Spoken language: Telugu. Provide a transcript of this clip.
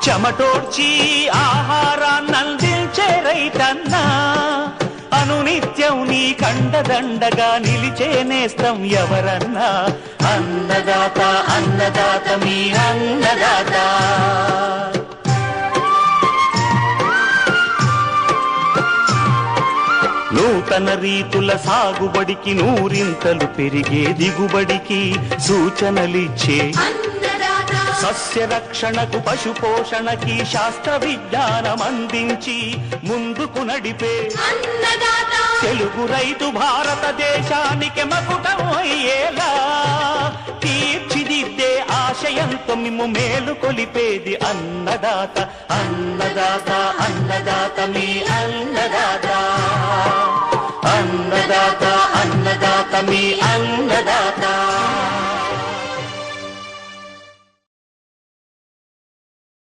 చెమటోడ్చి ఆహారాన్నందించే రైతన్నా, అనునిత్యం నీ కండదండగా నిలిచే నేస్తం ఎవరన్నా. అన్నదాత అన్నదాత మీ అన్నదాత. నూతన రీతుల సాగుబడికి, నూరింతలు పెరిగే దిగుబడికి సూచనలిచ్చే సస్య రక్షణకు, పశు పోషణకి శాస్త్ర విజ్ఞానం అందించి ముందుకు నడిపే తెలుగు రైతు భారతదేశానికి మకుటం అయ్యేలా తీర్చిదిద్దే ఆశయంతో మిమ్ము మేలు కొలిపేది అన్నదాత. అన్నదాత అన్నదాత మీ అన్నదాత. అన్నదాత అన్నదాత మీ అన్నదాత.